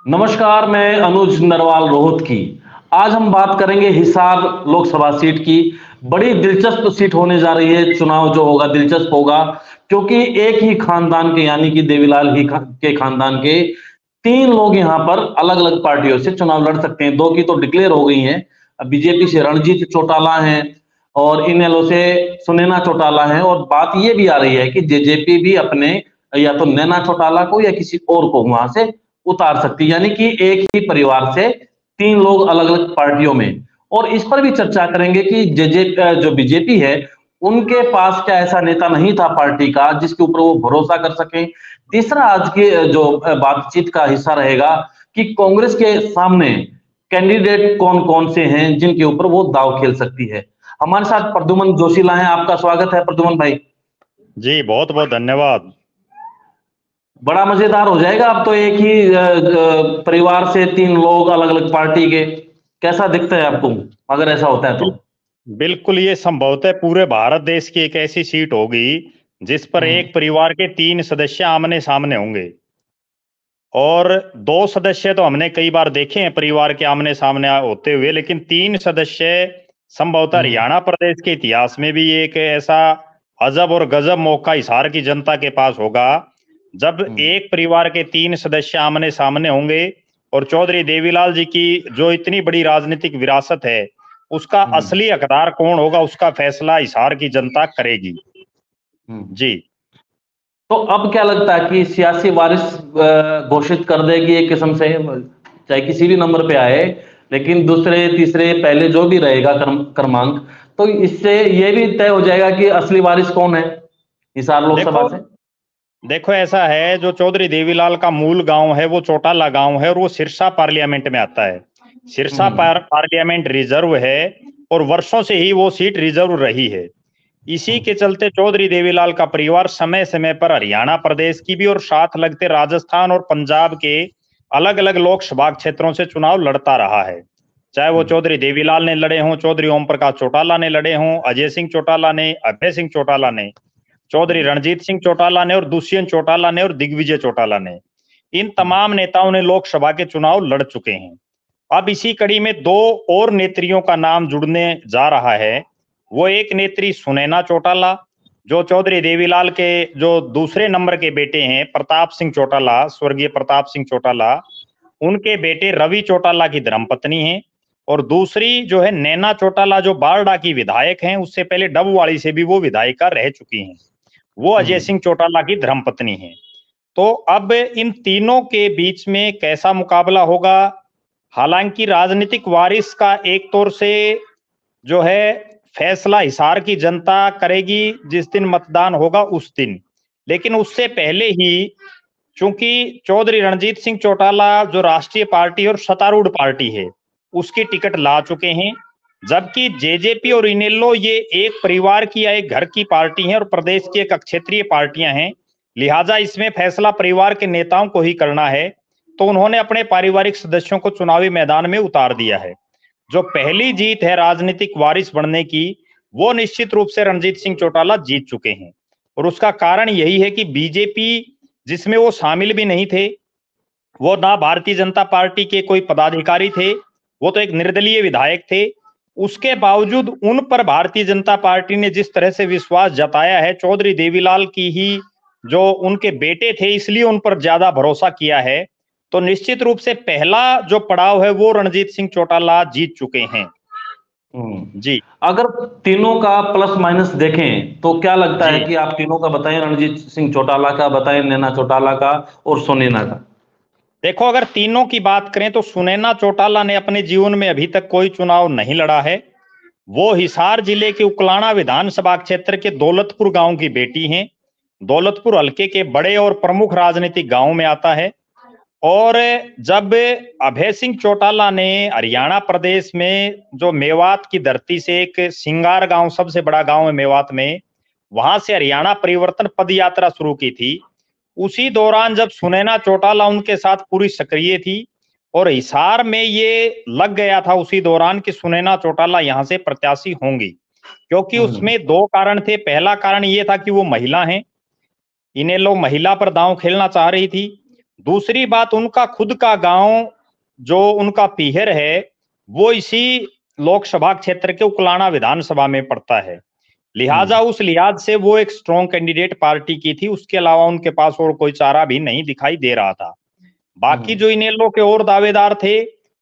नमस्कार, मैं अनुज नरवाल रोहत की। आज हम बात करेंगे हिसार लोकसभा सीट की। बड़ी दिलचस्प सीट होने जा रही है। चुनाव जो होगा दिलचस्प होगा, क्योंकि एक ही खानदान के यानी कि देवीलाल के खानदान के तीन लोग यहाँ पर अलग अलग पार्टियों से चुनाव लड़ सकते हैं। दो की तो डिक्लेयर हो गई हैं। बीजेपी से रणजीत चौटाला हैं और इनेलो से सुनैना चौटाला हैं। और बात ये भी आ रही है कि जेजेपी भी अपने या तो नैना चौटाला को या किसी और को वहां से उतार सकती है, यानी कि एक ही परिवार से तीन लोग अलग अलग पार्टियों में। और इस पर भी चर्चा करेंगे कि जो बीजेपी है उनके पास क्या ऐसा नेता नहीं था पार्टी का जिसके ऊपर वो भरोसा कर सके। तीसरा आज के जो बातचीत का हिस्सा रहेगा कि कांग्रेस के सामने कैंडिडेट कौन कौन से हैं जिनके ऊपर वो दाव खेल सकती है। हमारे साथ प्रद्युमन जोशीला हैं। आपका स्वागत है प्रद्युमन भाई। जी बहुत बहुत धन्यवाद। बड़ा मजेदार हो जाएगा। अब तो एक ही परिवार से तीन लोग अलग अलग पार्टी के। कैसा दिखता है आपको अगर ऐसा होता है तो? बिल्कुल, ये संभवतः पूरे भारत देश की एक ऐसी सीट होगी जिस पर एक परिवार के तीन सदस्य आमने सामने होंगे। और दो सदस्य तो हमने कई बार देखे हैं परिवार के आमने सामने होते हुए, लेकिन तीन सदस्य संभवतः हरियाणा प्रदेश के इतिहास में भी एक ऐसा अजब और गजब मौका हिसार की जनता के पास होगा जब एक परिवार के तीन सदस्य आमने सामने होंगे। और चौधरी देवीलाल जी की जो इतनी बड़ी राजनीतिक विरासत है उसका असली हकदार कौन होगा, उसका फैसला हिसार की जनता करेगी। जी, तो अब क्या लगता है कि सियासी वारिस घोषित कर देगी एक किस्म से, चाहे किसी भी नंबर पे आए, लेकिन दूसरे तीसरे पहले जो भी रहेगा क्रमांक, तो इससे ये भी तय हो जाएगा कि असली वारिस कौन है हिसार लोकसभा से। देखो ऐसा है, जो चौधरी देवीलाल का मूल गांव है वो चौटाला गांव है और वो सिरसा पार्लियामेंट में आता है। सिरसा पार्लियामेंट रिजर्व है और वर्षों से ही वो सीट रिजर्व रही है। इसी के चलते चौधरी देवीलाल का परिवार समय समय पर हरियाणा प्रदेश की भी और साथ लगते राजस्थान और पंजाब के अलग अलग लोकसभा क्षेत्रों से चुनाव लड़ता रहा है। चाहे वो चौधरी देवीलाल ने लड़े हों, चौधरी ओम प्रकाश चौटाला ने लड़े हों, अजय सिंह चौटाला ने, अभय सिंह चौटाला ने, चौधरी रणजीत सिंह चौटाला ने और दुष्यंत चौटाला ने और दिग्विजय चौटाला ने, इन तमाम नेताओं ने लोकसभा के चुनाव लड़ चुके हैं। अब इसी कड़ी में दो और नेत्रियों का नाम जुड़ने जा रहा है। वो एक नेत्री सुनैना चौटाला, जो चौधरी देवीलाल के जो दूसरे नंबर के बेटे हैं प्रताप सिंह चौटाला, स्वर्गीय प्रताप सिंह चौटाला, उनके बेटे रवि चौटाला की धर्मपत्नी है। और दूसरी जो है नैना चौटाला, जो बारडा की विधायक हैं, उससे पहले डबवाली से भी वो विधायिका रह चुकी हैं। वो अजय सिंह चौटाला की धर्मपत्नी है। तो अब इन तीनों के बीच में कैसा मुकाबला होगा? हालांकि राजनीतिक वारिस का एक तौर से जो है फैसला हिसार की जनता करेगी जिस दिन मतदान होगा उस दिन, लेकिन उससे पहले ही चूंकि चौधरी रणजीत सिंह चौटाला जो राष्ट्रीय पार्टी और सत्तारूढ़ पार्टी है उसकी टिकट ला चुके हैं, जबकि जेजेपी और इनेलो ये एक परिवार की या एक घर की पार्टी है और प्रदेश की एक क्षेत्रीय पार्टियां हैं, लिहाजा इसमें फैसला परिवार के नेताओं को ही करना है। तो उन्होंने अपने पारिवारिक सदस्यों को चुनावी मैदान में उतार दिया है। जो पहली जीत है राजनीतिक वारिस बनने की, वो निश्चित रूप से रणजीत सिंह चौटाला जीत चुके हैं। और उसका कारण यही है कि बीजेपी जिसमें वो शामिल भी नहीं थे, वो ना भारतीय जनता पार्टी के कोई पदाधिकारी थे, वो तो एक निर्दलीय विधायक थे। उसके बावजूद उन पर भारतीय जनता पार्टी ने जिस तरह से विश्वास जताया है, चौधरी देवीलाल की ही जो उनके बेटे थे इसलिए उन पर ज्यादा भरोसा किया है। तो निश्चित रूप से पहला जो पड़ाव है वो रणजीत सिंह चौटाला जीत चुके हैं। जी, अगर तीनों का प्लस माइनस देखें तो क्या लगता है कि आप तीनों का बताएं, रणजीत सिंह चौटाला का बताएं, नैना चौटाला का और सुनैना का। देखो अगर तीनों की बात करें तो सुनैना चौटाला ने अपने जीवन में अभी तक कोई चुनाव नहीं लड़ा है। वो हिसार जिले के उकलाना विधानसभा क्षेत्र के दौलतपुर गांव की बेटी हैं। दौलतपुर हल्के के बड़े और प्रमुख राजनीतिक गांव में आता है। और जब अभय सिंह चौटाला ने हरियाणा प्रदेश में जो मेवात की धरती से एक सिंगार गांव, सबसे बड़ा गांव है मेवात में, वहां से हरियाणा परिवर्तन पद यात्रा शुरू की थी, उसी दौरान जब सुनैना चौटाला उनके साथ पूरी सक्रिय थी और हिसार में ये लग गया था उसी दौरान कि सुनैना चौटाला यहां से प्रत्याशी होंगी, क्योंकि उसमें दो कारण थे। पहला कारण ये था कि वो महिला हैं, इन्हें लोग महिला पर दांव खेलना चाह रही थी। दूसरी बात, उनका खुद का गांव जो उनका पीहर है वो इसी लोकसभा क्षेत्र के उकलाना विधानसभा में पड़ता है। लिहाजा उस लिहाज से वो एक स्ट्रॉन्ग कैंडिडेट पार्टी की थी, उसके अलावा उनके पास और कोई चारा भी नहीं दिखाई दे रहा था। बाकी जो इनेलो के और दावेदार थे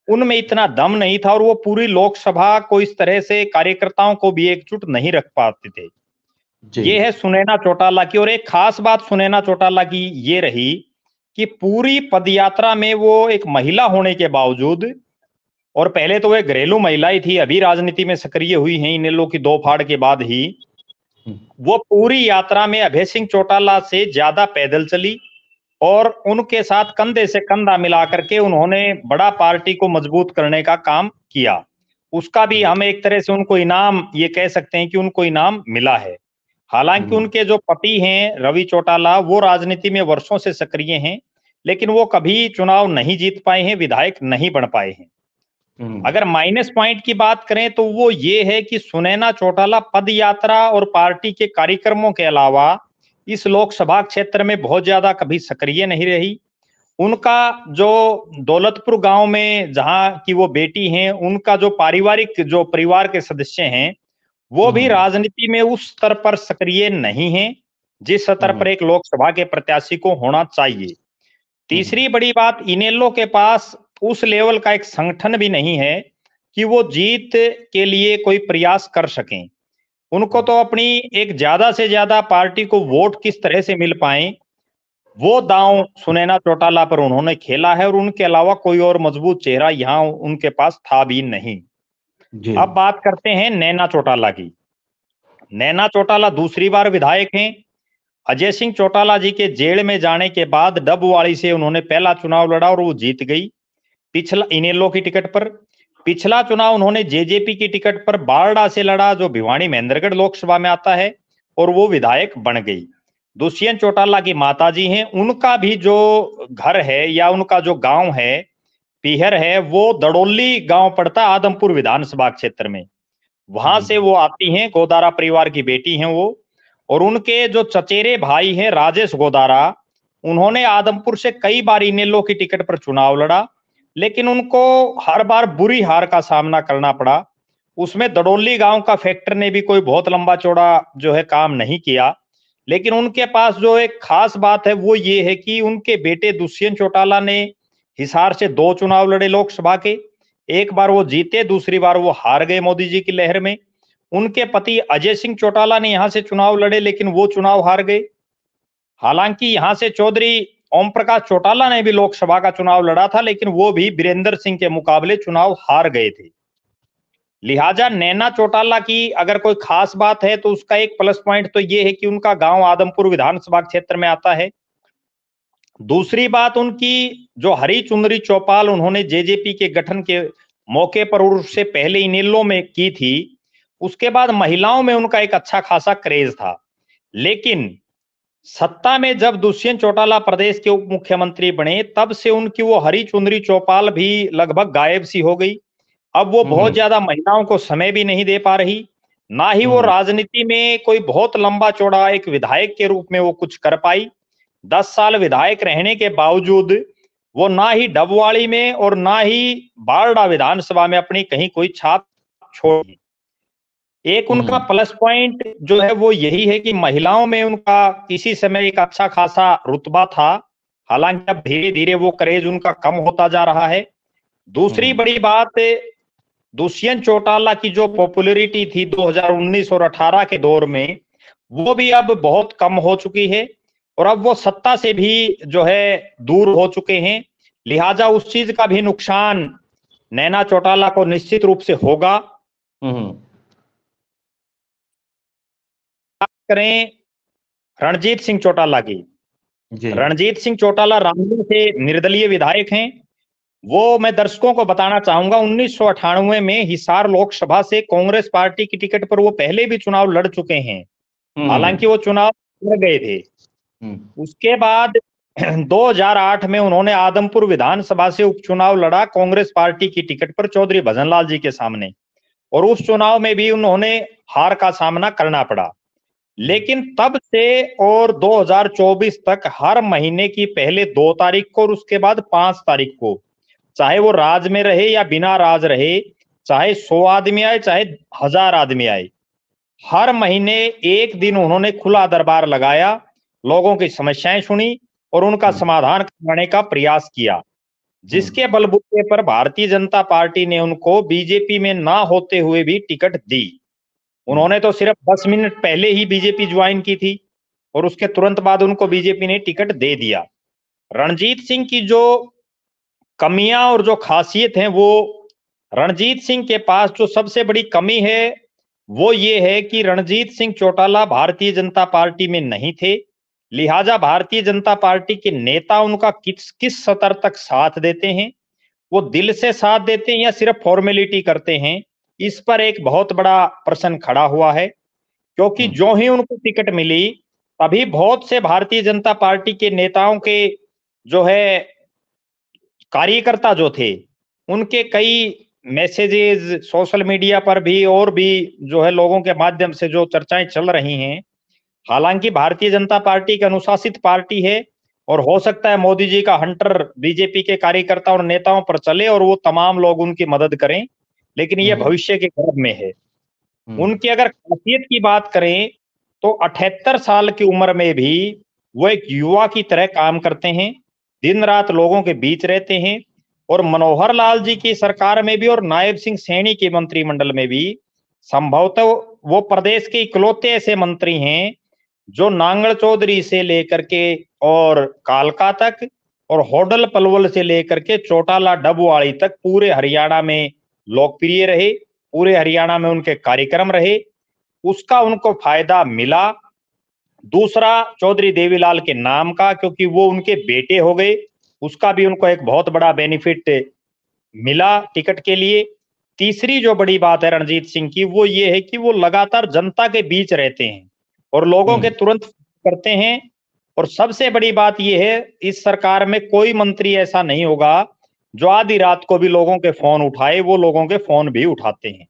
उनमें इतना दम नहीं था और वो पूरी लोकसभा को इस तरह से कार्यकर्ताओं को भी एकजुट नहीं रख पाते थे। ये है सुनैना चौटाला की। और एक खास बात सुनैना चौटाला की ये रही कि पूरी पदयात्रा में वो एक महिला होने के बावजूद, और पहले तो वे घरेलू महिला ही थी, अभी राजनीति में सक्रिय हुई हैं इनेलो की दो फाड़ के बाद ही, वो पूरी यात्रा में अभय सिंह चौटाला से ज्यादा पैदल चली और उनके साथ कंधे से कंधा मिला करके उन्होंने बड़ा पार्टी को मजबूत करने का काम किया। उसका भी हम एक तरह से उनको इनाम ये कह सकते हैं कि उनको इनाम मिला है। हालांकि उनके जो पति हैं रवि चौटाला वो राजनीति में वर्षों से सक्रिय हैं, लेकिन वो कभी चुनाव नहीं जीत पाए हैं, विधायक नहीं बन पाए हैं। अगर माइनस पॉइंट की बात करें तो वो ये है कि सुनैना चौटाला पद यात्रा और पार्टी के कार्यक्रमों के अलावा इस लोकसभा क्षेत्र में बहुत ज्यादा कभी सक्रिय नहीं रही। उनका जो दौलतपुर गांव में जहां की वो बेटी हैं, उनका जो पारिवारिक जो परिवार के सदस्य हैं वो भी राजनीति में उस स्तर पर सक्रिय नहीं है जिस स्तर पर एक लोकसभा के प्रत्याशी को होना चाहिए। तीसरी बड़ी बात, इनेलो के पास उस लेवल का एक संगठन भी नहीं है कि वो जीत के लिए कोई प्रयास कर सकें। उनको तो अपनी एक ज्यादा से ज्यादा पार्टी को वोट किस तरह से मिल पाए वो दांव सुनैना चौटाला पर उन्होंने खेला है, और उनके अलावा कोई और मजबूत चेहरा यहाँ उनके पास था भी नहीं। अब बात करते हैं नैना चौटाला की। नैना चौटाला दूसरी बार विधायक हैं। अजय सिंह चौटाला जी के जेल में जाने के बाद डबवाड़ी से उन्होंने पहला चुनाव लड़ा और वो जीत गई पिछला इनेलो की टिकट पर। पिछला चुनाव उन्होंने जेजेपी की टिकट पर बारडा से लड़ा जो भिवानी महेंद्रगढ़ लोकसभा में आता है, और वो विधायक बन गई। दुष्यंत चौटाला की माताजी हैं, उनका भी जो घर है या उनका जो गांव है पीहर है वो दड़ोली गांव पड़ता है आदमपुर विधानसभा क्षेत्र में, वहां से वो आती हैं। गोदारा परिवार की बेटी हैं वो। और उनके जो चचेरे भाई हैं राजेश गोदारा, उन्होंने आदमपुर से कई बार इनेलो की टिकट पर चुनाव लड़ा, लेकिन उनको हर बार बुरी हार का सामना करना पड़ा। उसमें दड़ोली गांव का फैक्टर ने भी कोई बहुत लंबा चौड़ा जो है काम नहीं किया। लेकिन उनके पास जो एक खास बात है वो ये है कि उनके बेटे दुष्यंत चौटाला ने हिसार से 2 चुनाव लड़े लोकसभा के, एक बार वो जीते, दूसरी बार वो हार गए मोदी जी की लहर में। उनके पति अजय सिंह चौटाला ने यहां से चुनाव लड़े लेकिन वो चुनाव हार गए। हालांकि यहां से चौधरी ओम प्रकाश चौटाला ने भी लोकसभा का चुनाव लड़ा था, लेकिन वो भी बीरेंद्र सिंह के मुकाबले चुनाव हार गए थे। लिहाजा नैना चौटाला की अगर कोई खास बात है तो उसका एक प्लस पॉइंट तो ये है कि उनका गांव आदमपुर विधानसभा क्षेत्र में आता है। दूसरी बात, उनकी जो हरी चुनरी चौपाल उन्होंने जेजेपी के गठन के मौके पर और उससे पहले इनेलो में की थी, उसके बाद महिलाओं में उनका एक अच्छा खासा क्रेज था। लेकिन सत्ता में जब दुष्यंत चौटाला प्रदेश के उप मुख्यमंत्री बने तब से उनकी वो हरी चुनरी चौपाल भी लगभग गायब सी हो गई। अब वो बहुत ज्यादा महिलाओं को समय भी नहीं दे पा रही, ना ही वो राजनीति में कोई बहुत लंबा चौड़ा एक विधायक के रूप में वो कुछ कर पाई। 10 साल विधायक रहने के बावजूद वो ना ही डबवाड़ी में और ना ही बारडा विधानसभा में अपनी कहीं कोई छाप छोड़ी। एक उनका प्लस पॉइंट जो है वो यही है कि महिलाओं में उनका किसी समय एक अच्छा खासा रुतबा था, हालांकि अब धीरे धीरे वो क्रेज उनका कम होता जा रहा है। दूसरी बड़ी बात, दुष्यंत चौटाला की जो पॉपुलैरिटी थी 2019 और 18 के दौर में वो भी अब बहुत कम हो चुकी है, और अब वो सत्ता से भी जो है दूर हो चुके हैं। लिहाजा उस चीज का भी नुकसान नैना चौटाला को निश्चित रूप से होगा। करें रणजीत सिंह चौटाला की। रणजीत सिंह चौटाला रामगढ़ से निर्दलीय विधायक हैं। वो मैं दर्शकों को बताना चाहूंगा 1998 में हिसार लोकसभा से कांग्रेस पार्टी की टिकट पर वो पहले भी चुनाव लड़ चुके हैं, हालांकि वो चुनाव लड़ गए थे। उसके बाद 2008 में उन्होंने आदमपुर विधानसभा से उपचुनाव लड़ा कांग्रेस पार्टी की टिकट पर चौधरी भजनलाल जी के सामने, और उस चुनाव में भी उन्होंने हार का सामना करना पड़ा। लेकिन तब से और 2024 तक हर महीने की पहले 2 तारीख को और उसके बाद 5 तारीख को, चाहे वो राज में रहे या बिना राज रहे, चाहे 100 आदमी आए चाहे 1000 आदमी आए, हर महीने एक दिन उन्होंने खुला दरबार लगाया, लोगों की समस्याएं सुनी और उनका समाधान करवाने का प्रयास किया, जिसके बलबूते पर भारतीय जनता पार्टी ने उनको बीजेपी में ना होते हुए भी टिकट दी। उन्होंने तो सिर्फ 10 मिनट पहले ही बीजेपी ज्वाइन की थी और उसके तुरंत बाद उनको बीजेपी ने टिकट दे दिया। रणजीत सिंह की जो कमियां और जो खासियत है, वो रणजीत सिंह के पास जो सबसे बड़ी कमी है वो ये है कि रणजीत सिंह चौटाला भारतीय जनता पार्टी में नहीं थे, लिहाजा भारतीय जनता पार्टी के नेता उनका किस किस स्तर तक साथ देते हैं, वो दिल से साथ देते हैं या सिर्फ फॉर्मेलिटी करते हैं, इस पर एक बहुत बड़ा प्रश्न खड़ा हुआ है। क्योंकि जो ही उनको टिकट मिली तभी बहुत से भारतीय जनता पार्टी के नेताओं के जो है कार्यकर्ता जो थे, उनके कई मैसेजेस सोशल मीडिया पर भी और भी जो है लोगों के माध्यम से जो चर्चाएं चल रही हैं, हालांकि भारतीय जनता पार्टी एक अनुशासित पार्टी है और हो सकता है मोदी जी का हंटर बीजेपी के कार्यकर्ता और नेताओं पर चले और वो तमाम लोग उनकी मदद करें, लेकिन ये भविष्य के गर्भ में है। उनकी अगर खासियत की बात करें तो 78 साल की उम्र में भी वो एक युवा की तरह काम करते हैं, दिन रात लोगों के बीच रहते हैं और मनोहर लाल जी की सरकार में भी और नायब सिंह सैनी के मंत्रिमंडल में भी संभवतः वो प्रदेश के इकलौते ऐसे मंत्री हैं जो नांगल चौधरी से लेकर के और कालका तक और होडल पलवल से लेकर के चौटाला डबवाड़ी तक पूरे हरियाणा में लोकप्रिय रहे, पूरे हरियाणा में उनके कार्यक्रम रहे, उसका उनको फायदा मिला। दूसरा चौधरी देवीलाल के नाम का, क्योंकि वो उनके बेटे हो गए, उसका भी उनको एक बहुत बड़ा बेनिफिट मिला टिकट के लिए। तीसरी जो बड़ी बात है रणजीत सिंह की वो ये है कि वो लगातार जनता के बीच रहते हैं और लोगों के तुरंत करते हैं। और सबसे बड़ी बात ये है, इस सरकार में कोई मंत्री ऐसा नहीं होगा जो आधी रात को भी लोगों के फोन उठाए, वो लोगों के फोन भी उठाते हैं।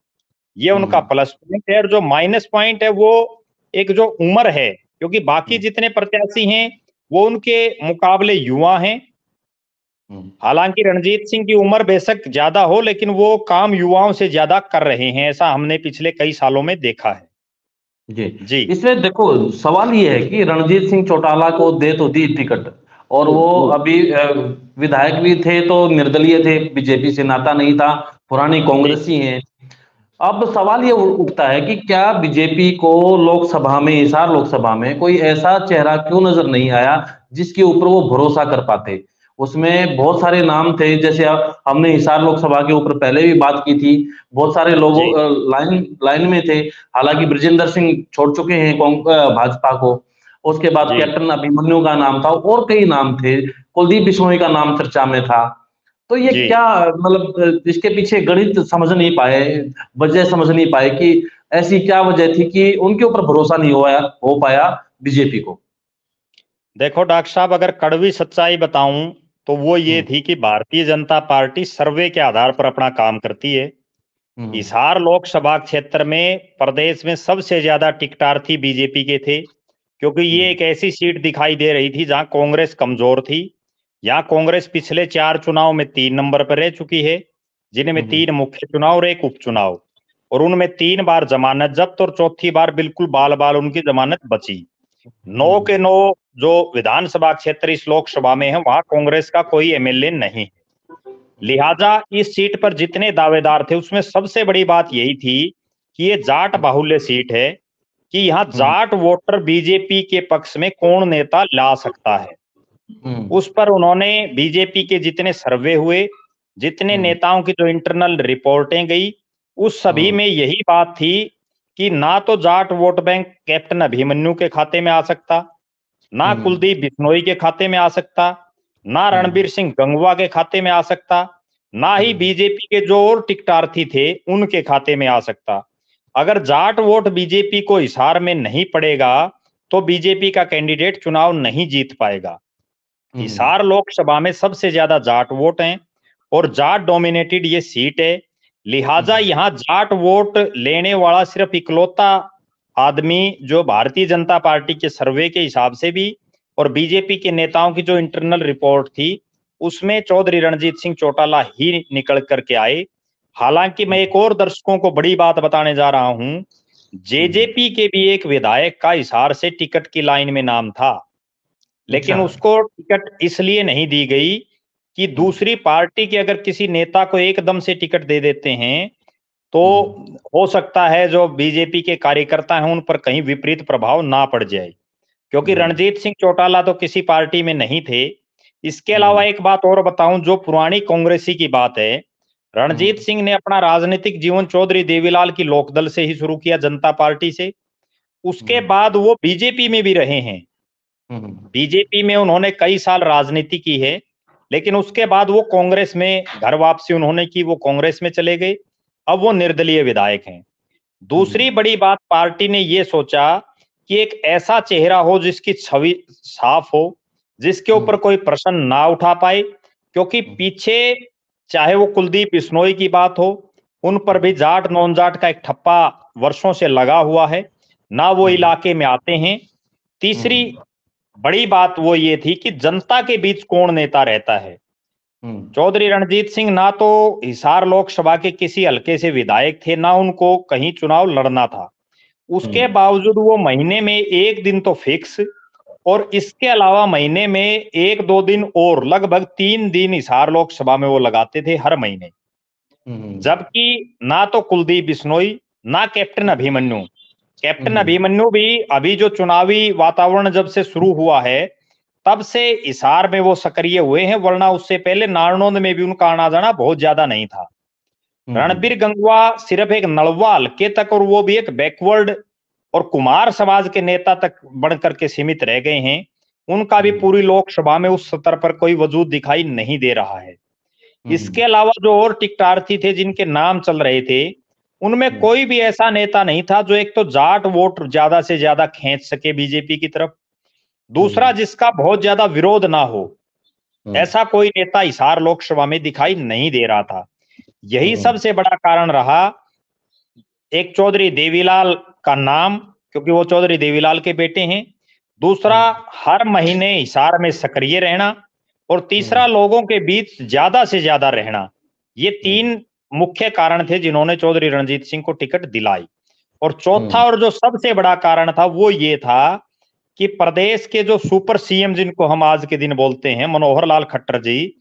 ये उनका प्लस पॉइंट है। और जो माइनस पॉइंट है वो एक जो उम्र है, क्योंकि बाकी जितने प्रत्याशी हैं वो उनके मुकाबले युवा हैं। हालांकि रणजीत सिंह की उम्र बेशक ज्यादा हो लेकिन वो काम युवाओं से ज्यादा कर रहे हैं, ऐसा हमने पिछले कई सालों में देखा है। जी जी इसमें देखो सवाल ये है कि रणजीत सिंह चौटाला को दे तो दी टिकट और वो अभी विधायक भी थे तो निर्दलीय थे, बीजेपी से नाता नहीं था, पुरानी कांग्रेसी हैं। अब सवाल ये उठता है कि क्या बीजेपी को लोकसभा में, हिसार लोकसभा में कोई ऐसा चेहरा क्यों नजर नहीं आया जिसके ऊपर वो भरोसा कर पाते। उसमें बहुत सारे नाम थे, जैसे हमने हिसार लोकसभा के ऊपर पहले भी बात की थी, बहुत सारे लोगों लाइन में थे। हालांकि ब्रिजेंद्र सिंह छोड़ चुके हैं भाजपा को, उसके बाद कैप्टन अभिमन्यु का नाम था और कई नाम थे, कुलदीप बिश्नोई का नाम चर्चा में था। तो ये क्या मतलब इसके पीछे गणित समझ नहीं पाए, वजह समझ नहीं पाए कि ऐसी क्या वजह थी कि उनके ऊपर भरोसा नहीं हो पाया बीजेपी को। देखो डॉक्टर साहब, अगर कड़वी सच्चाई बताऊं तो वो ये थी कि भारतीय जनता पार्टी सर्वे के आधार पर अपना काम करती है। हिसार लोकसभा क्षेत्र में प्रदेश में सबसे ज्यादा टिकटार्थी बीजेपी के थे, क्योंकि ये एक ऐसी सीट दिखाई दे रही थी जहां कांग्रेस कमजोर थी। यहाँ कांग्रेस पिछले 4 चुनाव में 3 नंबर पर रह चुकी है, जिनमें 3 मुख्य चुनाव और 1 उपचुनाव, और उनमें 3 बार जमानत जब्त और चौथी बार बिल्कुल बाल बाल उनकी जमानत बची। 9 के 9 जो विधानसभा क्षेत्र इस लोकसभा में है वहां कांग्रेस का कोई एमएलए नहीं है। लिहाजा इस सीट पर जितने दावेदार थे उसमें सबसे बड़ी बात यही थी कि ये जाट बाहुल्य सीट है, कि यहाँ जाट वोटर बीजेपी के पक्ष में कौन नेता ला सकता है। उस पर उन्होंने बीजेपी के जितने सर्वे हुए, जितने नेताओं की जो इंटरनल रिपोर्टें गई, उस सभी में यही बात थी कि ना तो Jat vote bank captain Abhimanyu के खाते में आ सकता, ना कुलदीप बिश्नोई के खाते में आ सकता, ना रणबीर सिंह गंगवा के खाते में आ सकता, ना ही बीजेपी के जो और टिकटार्थी थे उनके खाते में आ सकता। अगर जाट वोट बीजेपी को हिसार में नहीं पड़ेगा तो बीजेपी का कैंडिडेट चुनाव नहीं जीत पाएगा। हिसार लोकसभा में सबसे ज्यादा जाट वोट हैं और जाट डोमिनेटेड ये सीट है, लिहाजा यहाँ जाट वोट लेने वाला सिर्फ इकलौता आदमी जो भारतीय जनता पार्टी के सर्वे के हिसाब से भी और बीजेपी के नेताओं की जो इंटरनल रिपोर्ट थी उसमें चौधरी रणजीत सिंह चौटाला ही निकल करके आए। हालांकि मैं एक और दर्शकों को बड़ी बात बताने जा रहा हूं, जेजेपी के भी एक विधायक का हिसार से टिकट की लाइन में नाम था, लेकिन अच्छा। उसको टिकट इसलिए नहीं दी गई कि दूसरी पार्टी के अगर किसी नेता को एकदम से टिकट दे देते हैं तो हो सकता है जो बीजेपी के कार्यकर्ता हैं उन पर कहीं विपरीत प्रभाव ना पड़ जाए, क्योंकि रणजीत सिंह चौटाला तो किसी पार्टी में नहीं थे। इसके अलावा एक बात और बताऊं, जो पुरानी कांग्रेसी की बात है, रणजीत सिंह ने अपना राजनीतिक जीवन चौधरी देवीलाल की लोकदल से ही शुरू किया, जनता पार्टी से। उसके बाद वो बीजेपी में भी रहे हैं। बीजेपी में उन्होंने कई साल राजनीति की है, लेकिन उसके बाद वो कांग्रेस में घर वापसी उन्होंने की, वो कांग्रेस में चले गए। अब वो निर्दलीय विधायक हैं। दूसरी बड़ी बात, पार्टी ने ये सोचा कि एक ऐसा चेहरा हो जिसकी छवि साफ हो, जिसके ऊपर कोई प्रश्न ना उठा पाए, क्योंकि पीछे चाहे वो कुलदीप बिश्नोई की बात हो, उन पर भी जाट नॉन जाट का एक ठप्पा वर्षों से लगा हुआ है, ना वो इलाके में आते हैं। तीसरी बड़ी बात वो ये थी कि जनता के बीच कौन नेता रहता है। चौधरी रणजीत सिंह ना तो हिसार लोकसभा के किसी हल्के से विधायक थे, ना उनको कहीं चुनाव लड़ना था। उसके बावजूद वो महीने में एक दिन तो फिक्स, और इसके अलावा महीने में एक दो दिन और लगभग 3 दिन हिसार लोकसभा में वो लगाते थे हर महीने। जबकि ना तो कुलदीप बिश्नोई, ना कैप्टन अभिमन्यु। कैप्टन अभिमन्यु भी अभी जो चुनावी वातावरण जब से शुरू हुआ है तब से हिसार में वो सक्रिय हुए हैं, वरना उससे पहले नारनौंद में भी उनका आना जाना बहुत ज्यादा नहीं था। रणबीर गंगवा सिर्फ एक नलवा हल्के तक, और वो भी एक बैकवर्ड और कुमार समाज के नेता तक बढ़कर के सीमित रह गए हैं। उनका भी पूरी लोकसभा में उस स्तर पर कोई वजूद दिखाई नहीं दे रहा है। इसके अलावा जो और टिकटार्थी थे जिनके नाम चल रहे थे, उनमें कोई भी ऐसा नेता नहीं था जो एक तो जाट वोट ज्यादा से ज्यादा खींच सके बीजेपी की तरफ, दूसरा जिसका बहुत ज्यादा विरोध ना हो, ऐसा कोई नेता हिसार लोकसभा में दिखाई नहीं दे रहा था। यही सबसे बड़ा कारण रहा। एक चौधरी देवीलाल का नाम, क्योंकि वो चौधरी देवीलाल के बेटे हैं, दूसरा हर महीने हिसार में सक्रिय रहना, और तीसरा लोगों के बीच ज्यादा से ज्यादा रहना। ये 3 मुख्य कारण थे जिन्होंने चौधरी रणजीत सिंह को टिकट दिलाई। और चौथा और जो सबसे बड़ा कारण था वो ये था कि प्रदेश के जो सुपर सीएम जिनको हम आज के दिन बोलते हैं, मनोहर लाल खट्टर जी,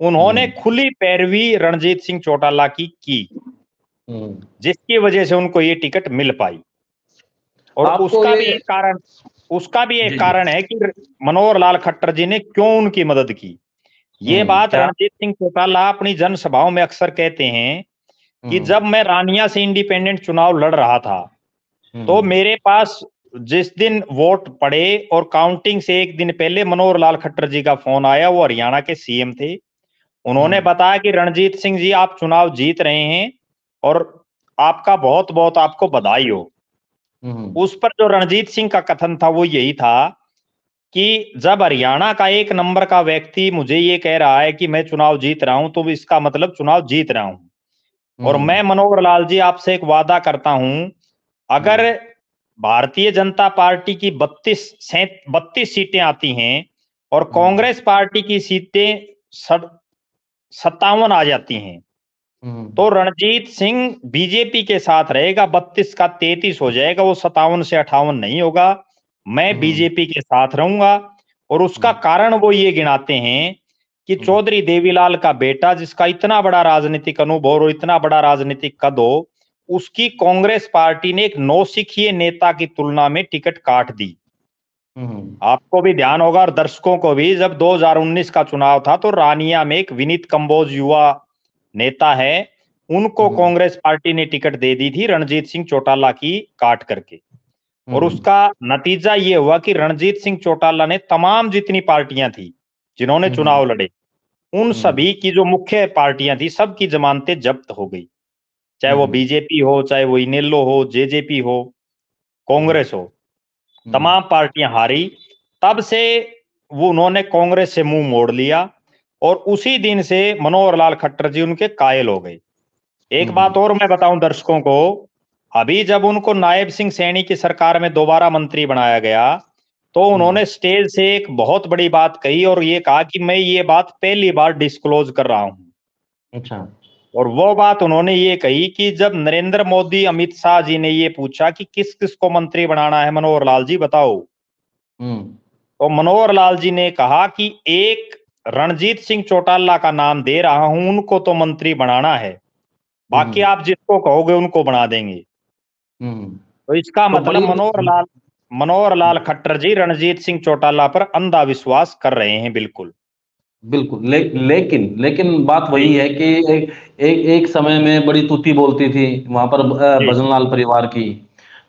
उन्होंने खुली पैरवी रणजीत सिंह चौटाला की, जिसकी वजह से उनको ये टिकट मिल पाई। और उसका भी एक कारण है कि मनोहर लाल खट्टर जी ने क्यों उनकी मदद की। ये बात रणजीत सिंह चौटाला अपनी जनसभाओं में अक्सर कहते हैं कि जब मैं रानिया से इंडिपेंडेंट चुनाव लड़ रहा था तो मेरे पास जिस दिन वोट पड़े और काउंटिंग से एक दिन पहले मनोहर लाल खट्टर जी का फोन आया, वो हरियाणा के सीएम थे। उन्होंने बताया कि रणजीत सिंह जी आप चुनाव जीत रहे हैं और आपका बहुत बहुत आपको बधाई हो। उस पर जो रणजीत सिंह का कथन था वो यही था कि जब हरियाणा का 1 नंबर का व्यक्ति मुझे ये कह रहा है कि मैं चुनाव जीत रहा हूं तो इसका मतलब चुनाव जीत रहा हूं। और मैं मनोहर लाल जी आपसे एक वादा करता हूं, अगर भारतीय जनता पार्टी की 32 सीटें आती हैं और कांग्रेस पार्टी की सीटें 57 आ जाती हैं, तो रणजीत सिंह बीजेपी के साथ रहेगा, 32 का 33 हो जाएगा, वो 57 से 58 नहीं होगा। मैं बीजेपी के साथ रहूंगा। और उसका कारण वो ये गिनाते हैं कि चौधरी देवीलाल का बेटा, जिसका इतना बड़ा राजनीतिक अनुभव और इतना बड़ा राजनीतिक कद हो, उसकी कांग्रेस पार्टी ने एक नौसिखिए नेता की तुलना में टिकट काट दी। आपको भी ध्यान होगा और दर्शकों को भी, जब 2019 का चुनाव था तो रानिया में एक विनीत कंबोज युवा नेता है, उनको कांग्रेस पार्टी ने टिकट दे दी थी रणजीत सिंह चौटाला की काट करके। और उसका नतीजा ये हुआ कि रणजीत सिंह चौटाला ने तमाम जितनी पार्टियां थी जिन्होंने चुनाव लड़े, उन सभी की जो मुख्य पार्टियां थी सबकी जमानतें जब्त हो गई, चाहे वो बीजेपी हो, चाहे वो इनेलो हो, जेजेपी हो, कांग्रेस हो, तमाम पार्टियां हारी। तब से वो उन्होंने कांग्रेस से मुंह मोड़ लिया और उसी दिन से मनोहर लाल खट्टर जी उनके कायल हो गए। एक बात और मैं बताऊं दर्शकों को अभी जब उनको नायब सिंह सैनी की सरकार में दोबारा मंत्री बनाया गया, तो उन्होंने स्टेज से एक बहुत बड़ी बात कही और ये कहा कि मैं ये बात पहली बार डिस्क्लोज कर रहा हूं। अच्छा। और वो बात उन्होंने ये कही कि जब नरेंद्र मोदी, अमित शाह जी ने ये पूछा कि किस किस को मंत्री बनाना है, मनोहर लाल जी बताओ, हम्म। तो मनोहर लाल जी ने कहा कि एक रणजीत सिंह चौटाला का नाम दे रहा हूं, उनको तो मंत्री बनाना है, बाकी हम्म। आप जिसको कहोगे उनको बना देंगे। हम्म। तो इसका तो बड़ी मतलब मनोहर लाल खट्टर जी रणजीत सिंह चौटाला पर अंधा विश्वास कर रहे हैं, बिल्कुल। बिल्कुल। लेकिन बात जी वही है कि एक समय में बड़ी तूती बोलती थी वहां पर जी भजनलाल परिवार की।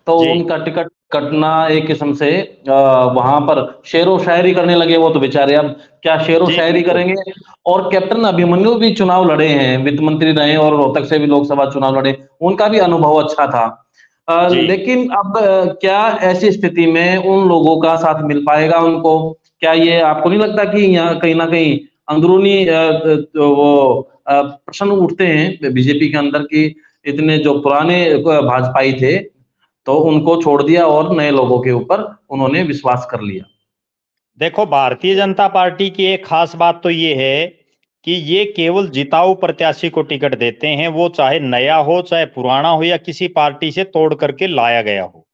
तो जी उनका टिकट कटना एक किस्म से वहां पर शेरो शायरी करने लगे वो तो बेचारे। अब क्या शेरो जी शायरी बिल्कुल। करेंगे। और कैप्टन अभिमन्यु भी चुनाव लड़े हैं, वित्त मंत्री रहे और रोहतक से भी लोकसभा चुनाव लड़े, उनका भी अनुभव अच्छा था। जी लेकिन अब क्या ऐसी स्थिति में उन लोगों का साथ मिल पाएगा उनको। क्या ये आपको नहीं लगता कि यहाँ कहीं ना कहीं अंदरूनी वो प्रश्न उठते हैं बीजेपी के अंदर कि इतने जो पुराने भाजपाई थे तो उनको छोड़ दिया और नए लोगों के ऊपर उन्होंने विश्वास कर लिया। देखो, भारतीय जनता पार्टी की एक खास बात तो ये है कि ये केवल जिताऊ प्रत्याशी को टिकट देते हैं, वो चाहे नया हो चाहे पुराना हो या किसी पार्टी से तोड़ करके लाया गया हो।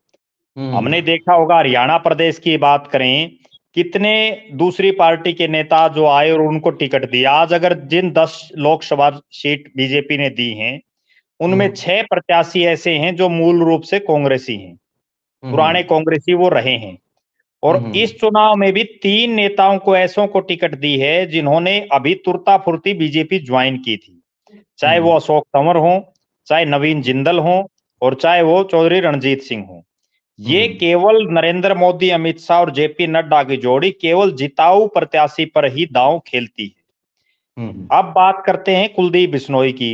हम्म। हमने देखा होगा, हरियाणा प्रदेश की बात करें, कितने दूसरी पार्टी के नेता जो आए और उनको टिकट दिया। आज अगर जिन 10 लोकसभा सीट बीजेपी ने दी हैं, उनमें हम्म। 6 प्रत्याशी ऐसे हैं जो मूल रूप से कांग्रेसी हैं, हम्म। पुराने कांग्रेसी वो रहे हैं। और हम्म। इस चुनाव में भी 3 नेताओं को ऐसों को टिकट दी है जिन्होंने अभी तुरता फुर्ती बीजेपी ज्वाइन की थी, चाहे वो हम्म। अशोक तंवर हो, चाहे नवीन जिंदल हो, और चाहे वो चौधरी रणजीत सिंह हो। ये हम्म। केवल नरेंद्र मोदी, अमित शाह और जेपी नड्डा की जोड़ी केवल जिताऊ प्रत्याशी पर ही दांव खेलती है। हम्म। अब बात करते हैं कुलदीप बिश्नोई की।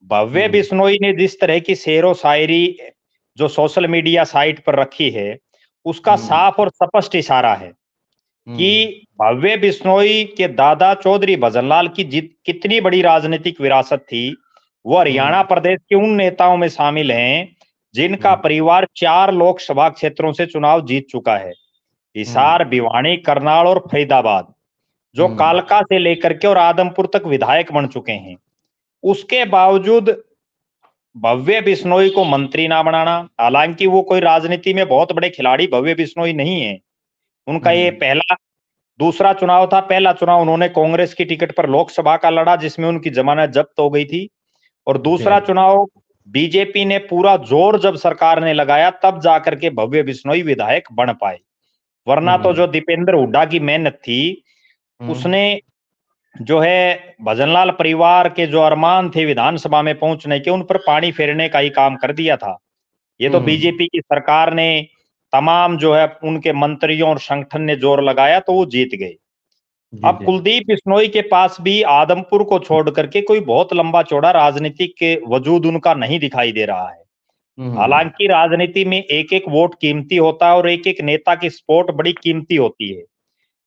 भव्य हम्म। बिश्नोई ने जिस तरह की शेरो शायरी जो सोशल मीडिया साइट पर रखी है, उसका हम्म। साफ और स्पष्ट इशारा है कि हम्म। भव्य बिश्नोई के दादा चौधरी भजनलाल की कितनी बड़ी राजनीतिक विरासत थी। वो हरियाणा हम्म। प्रदेश के उन नेताओं में शामिल हैं जिनका हम्म। परिवार 4 लोकसभा क्षेत्रों से चुनाव जीत चुका है, हम्म। हिसार, भिवानी, करनाल और फरीदाबाद, जो हम्म। कालका से लेकर के और आदमपुर तक विधायक बन चुके हैं। उसके बावजूद भव्य बिश्नोई को मंत्री ना बनाना, हालांकि वो कोई राजनीति में बहुत बड़े खिलाड़ी भव्य बिश्नोई नहीं है। उनका ये हम्म। पहला दूसरा चुनाव था। पहला चुनाव उन्होंने कांग्रेस की टिकट पर लोकसभा का लड़ा, जिसमें उनकी जमानत जब्त हो गई थी। और जी। दूसरा चुनाव बीजेपी ने पूरा जोर जब सरकार ने लगाया, तब जाकर के भव्य बिश्नोई विधायक बन पाए। वरना तो हम्म। जो दीपेंद्र हुड्डा की मेहनत थी, हम्म। उसने जो है भजनलाल परिवार के जो अरमान थे विधानसभा में पहुंचने के, उन पर पानी फेरने का ही काम कर दिया था। ये तो हम्म। बीजेपी की सरकार ने तमाम जो है उनके मंत्रियों और संगठन ने जोर लगाया तो वो जीत गए। जी। अब जी। कुलदीप बिश्नोई के पास भी आदमपुर को छोड़ करके कोई बहुत लंबा चौड़ा राजनीतिक के वजूद उनका नहीं दिखाई दे रहा है। हम्म। हालांकि राजनीति में एक एक वोट कीमती होता है और एक एक नेता की सपोर्ट बड़ी कीमती होती है।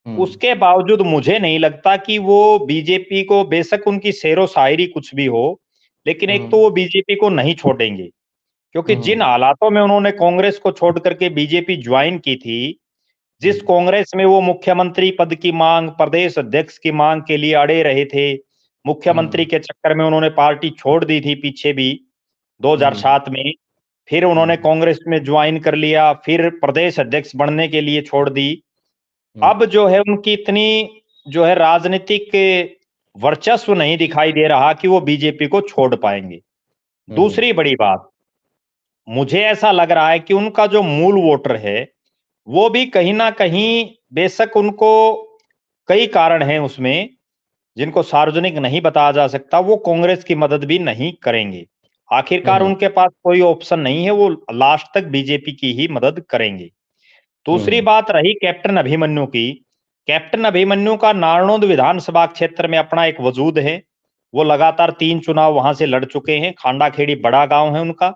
हम्म। उसके बावजूद मुझे नहीं लगता कि वो बीजेपी को, बेशक उनकी शेरो शायरी कुछ भी हो, लेकिन एक तो हम्म। वो बीजेपी को नहीं छोड़ेंगे, क्योंकि जिन हम्म। हालातों में उन्होंने कांग्रेस को छोड़ करके बीजेपी ज्वाइन की थी, जिस हम्म। कांग्रेस में वो मुख्यमंत्री पद की मांग, प्रदेश अध्यक्ष की मांग के लिए अड़े रहे थे, मुख्यमंत्री हम्म। के चक्कर में उन्होंने पार्टी छोड़ दी थी पीछे भी हम्म। 2007 में। फिर उन्होंने हम्म। कांग्रेस में ज्वाइन कर लिया, फिर प्रदेश अध्यक्ष बनने के लिए छोड़ दी। हम्म। अब जो है उनकी इतनी जो है राजनीतिक वर्चस्व नहीं दिखाई दे रहा कि वो बीजेपी को छोड़ पाएंगे। हम्म। दूसरी बड़ी बात, मुझे ऐसा लग रहा है कि उनका जो मूल वोटर है, वो भी कहीं ना कहीं, बेशक उनको कई कारण हैं उसमें जिनको सार्वजनिक नहीं बताया जा सकता, वो कांग्रेस की मदद भी नहीं करेंगे। आखिरकार हम्म। उनके पास कोई ऑप्शन नहीं है, वो लास्ट तक बीजेपी की ही मदद करेंगे। दूसरी हम्म। बात रही कैप्टन अभिमन्यु की। कैप्टन अभिमन्यु का नारनौंद विधानसभा क्षेत्र में अपना एक वजूद है। वो लगातार 3 चुनाव वहां से लड़ चुके हैं। खांडा खेड़ी बड़ा गांव है उनका।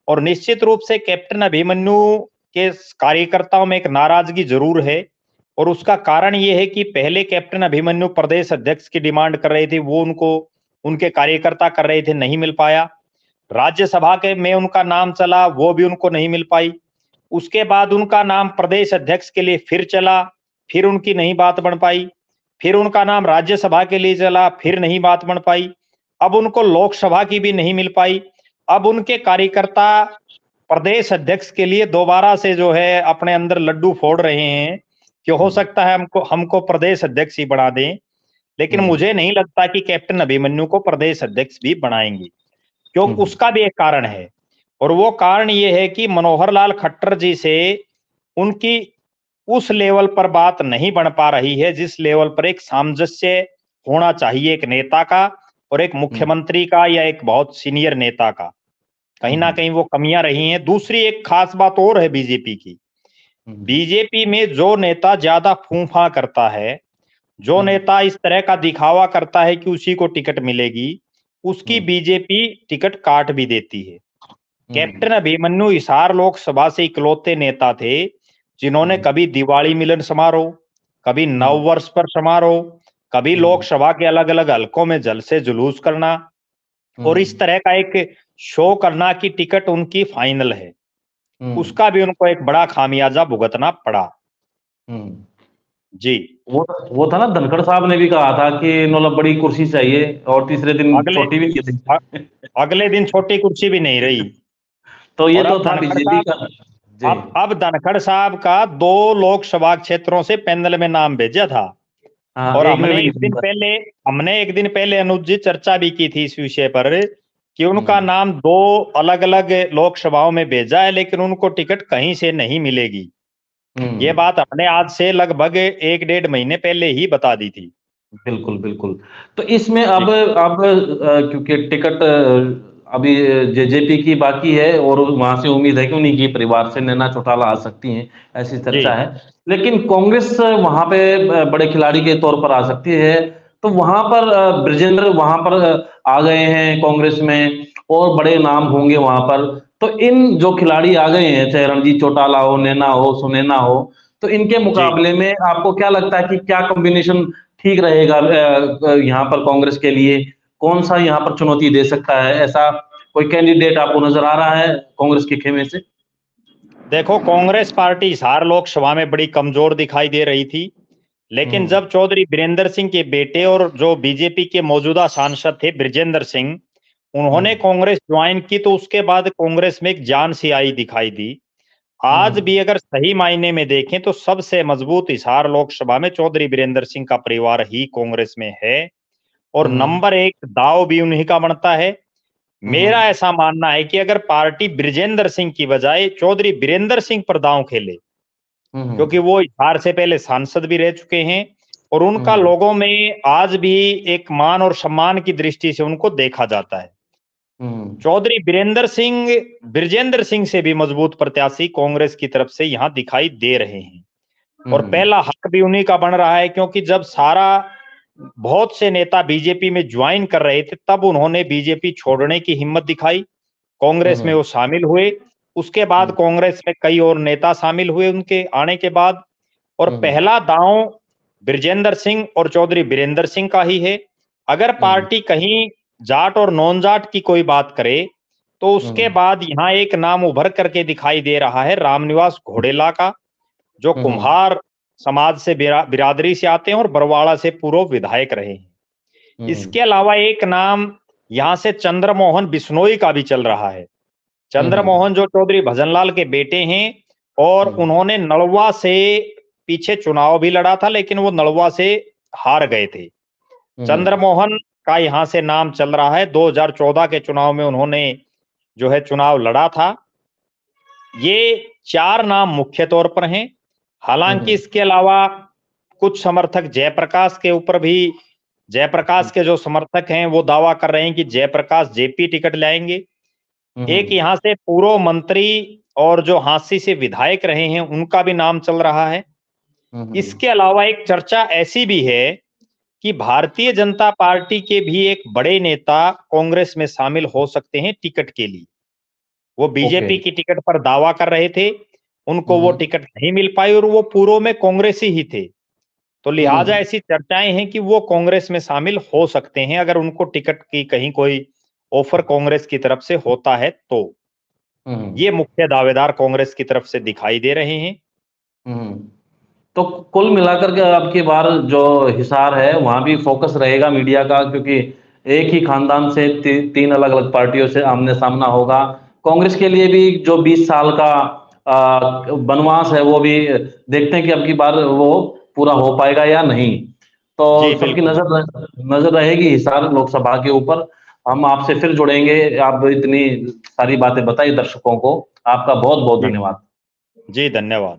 और निश्चित रूप से कैप्टन अभिमन्यु के कार्यकर्ताओं में एक नाराजगी जरूर है। और उसका कारण ये है कि पहले कैप्टन अभिमन्यु प्रदेश अध्यक्ष की डिमांड कर रहे थे, वो उनको उनके कार्यकर्ता कर रहे थे, नहीं मिल पाया। राज्यसभा के में उनका नाम चला, वो भी उनको नहीं मिल पाई। उसके बाद उनका नाम प्रदेश अध्यक्ष के लिए फिर चला, फिर उनकी नहीं बात बन पाई। फिर उनका नाम राज्यसभा के लिए चला, फिर नहीं बात बन पाई। अब उनको लोकसभा की भी नहीं मिल पाई। अब उनके कार्यकर्ता प्रदेश अध्यक्ष के लिए दोबारा से जो है अपने अंदर लड्डू फोड़ रहे हैं कि हो सकता है हमको हमको प्रदेश अध्यक्ष ही बना दें। लेकिन मुझे नहीं लगता कि कैप्टन अभिमन्यु को प्रदेश अध्यक्ष भी बनाएंगे, क्योंकि उसका भी एक कारण है। और वो कारण ये है कि मनोहर लाल खट्टर जी से उनकी उस लेवल पर बात नहीं बन पा रही है जिस लेवल पर एक सामंजस्य होना चाहिए एक नेता का और एक मुख्यमंत्री का या एक बहुत सीनियर नेता का। कहीं ना कहीं वो कमियां रही हैं। दूसरी एक खास बात और है बीजेपी की, बीजेपी में जो नेता ज्यादा फूंफा करता है, जो नेता इस तरह का दिखावा करता है कि उसी को टिकट मिलेगी, उसकी बीजेपी टिकट काट भी देती है। कैप्टन अभिमन्यु हिसार लोकसभा से इकलौते नेता थे जिन्होंने कभी दिवाली मिलन समारोह, कभी नव वर्ष पर समारोह, कभी लोकसभा के अलग अलग हलकों में जलसे जुलूस करना और इस तरह का एक शो करना कि टिकट उनकी फाइनल है, उसका भी उनको एक बड़ा खामियाजा भुगतना पड़ा। जी, वो था ना, धनखड़ साहब ने भी कहा था कि मतलब बड़ी कुर्सी चाहिए और तीसरे दिन छोटी भी की थी। अगले दिन छोटी कुर्सी भी नहीं रही। तो ये तो था बीजेपी का। अब धनखड़ साहब का 2 लोकसभा क्षेत्रों से पैनल में नाम भेजा था। और हमने एक दिन पहले अनुज जी चर्चा भी की थी इस विषय पर कि उनका नाम 2 अलग अलग लोकसभाओं में भेजा है, लेकिन उनको टिकट कहीं से नहीं मिलेगी। ये बात हमने आज से लगभग 1-1.5 महीने पहले ही बता दी थी। बिल्कुल बिल्कुल। तो इसमें अब क्योंकि टिकट अभी जेजेपी की बाकी है और वहां से उम्मीद है कि उन्हीं के परिवार से नैना चौटाला आ सकती हैं, ऐसी चर्चा है। लेकिन कांग्रेस वहां पे बड़े खिलाड़ी के तौर पर आ सकती है। तो वहां पर ब्रजेंद्र वहां पर आ गए हैं कांग्रेस में और बड़े नाम होंगे वहां पर। तो इन जो खिलाड़ी आ गए हैं, चाहे रणजीत चौटाला हो, नैना हो, सुनैना हो, तो इनके मुकाबले में आपको क्या लगता है कि क्या कॉम्बिनेशन ठीक रहेगा यहाँ पर कांग्रेस के लिए? कौन सा यहाँ पर चुनौती दे सकता है? ऐसा कोई कैंडिडेट आपको नजर आ रहा है कांग्रेस के खेमे से? देखो, कांग्रेस पार्टी हिसार लोकसभा में बड़ी कमजोर दिखाई दे रही थी, लेकिन जब चौधरी बीरेंद्र सिंह के बेटे और जो बीजेपी के मौजूदा सांसद थे ब्रजेंद्र सिंह, उन्होंने कांग्रेस ज्वाइन की, तो उसके बाद कांग्रेस में एक जान सी आई दिखाई दी। आज भी अगर सही मायने में देखें तो सबसे मजबूत हिसार लोकसभा में चौधरी बीरेंद्र सिंह का परिवार ही कांग्रेस में है और नंबर 1 दाव भी उन्हीं का बनता है। मेरा ऐसा मानना है कि अगर पार्टी ब्रजेंद्र सिंह की बजाय चौधरी बीरेंद्र सिंह पर दांव खेले, क्योंकि वो हिसार से पहले सांसद भी रह चुके हैं और उनका लोगों में आज भी एक मान और सम्मान की दृष्टि से उनको देखा जाता है। चौधरी ब्रजेंद्र सिंह से भी मजबूत प्रत्याशी कांग्रेस की तरफ से यहां दिखाई दे रहे हैं और पहला हक भी उन्हीं का बन रहा है, क्योंकि जब बहुत से नेता बीजेपी में ज्वाइन कर रहे थे तब उन्होंने बीजेपी छोड़ने की हिम्मत दिखाई, कांग्रेस में वो शामिल हुए। उसके बाद कांग्रेस में कई और नेता शामिल हुए उनके आने के बाद, और पहला दांव ब्रजेंद्र सिंह और चौधरी बीरेंद्र सिंह का ही है। अगर पार्टी कहीं जाट और नॉन जाट की कोई बात करे तो उसके बाद यहाँ एक नाम उभर करके दिखाई दे रहा है रामनिवास घोडेला का, जो कुम्हार समाज से बिरादरी से आते हैं और बरवाड़ा से पूर्व विधायक रहे हैं। इसके अलावा एक नाम यहाँ से चंद्रमोहन बिश्नोई का भी चल रहा है। चंद्रमोहन जो चौधरी भजनलाल के बेटे हैं और उन्होंने नलवा से पीछे चुनाव भी लड़ा था, लेकिन वो नलवा से हार गए थे। चंद्रमोहन का यहाँ से नाम चल रहा है। 2014 के चुनाव में उन्होंने जो है चुनाव लड़ा था। ये 4 नाम मुख्य तौर पर हैं। हालांकि इसके अलावा कुछ समर्थक जयप्रकाश के ऊपर भी, जयप्रकाश के जो समर्थक हैं वो दावा कर रहे हैं कि जयप्रकाश जेपी टिकट लाएंगे। एक यहाँ से पूर्व मंत्री और जो हांसी से विधायक रहे हैं उनका भी नाम चल रहा है। इसके अलावा एक चर्चा ऐसी भी है कि भारतीय जनता पार्टी के भी एक बड़े नेता कांग्रेस में शामिल हो सकते हैं टिकट के लिए। वो बीजेपी की टिकट पर दावा कर रहे थे, उनको वो टिकट नहीं मिल पाई और वो पूर्व में कांग्रेसी ही थे। तो लिहाजा ऐसी चर्चाएं हैं कि वो कांग्रेस में शामिल हो सकते हैं अगर उनको टिकट की कहीं कोई ऑफर कांग्रेस की तरफ से होता है तो ये मुख्य दावेदार कांग्रेस की तरफ से दिखाई दे रहे हैं। तो कुल मिलाकर के अब की बार जो हिसार है वहां भी फोकस रहेगा मीडिया का, क्योंकि एक ही खानदान से तीन अलग अलग पार्टियों से आमने सामना होगा। कांग्रेस के लिए भी जो 20 साल का वनवास है वो भी देखते हैं कि अब की बार वो पूरा हो पाएगा या नहीं। तो जी सबकी बिल्कुल। नजर रहेगी हिसार लोकसभा के ऊपर। हम आपसे फिर जुड़ेंगे। आप इतनी सारी बातें बताई दर्शकों को, आपका बहुत बहुत जी धन्यवाद। जी धन्यवाद।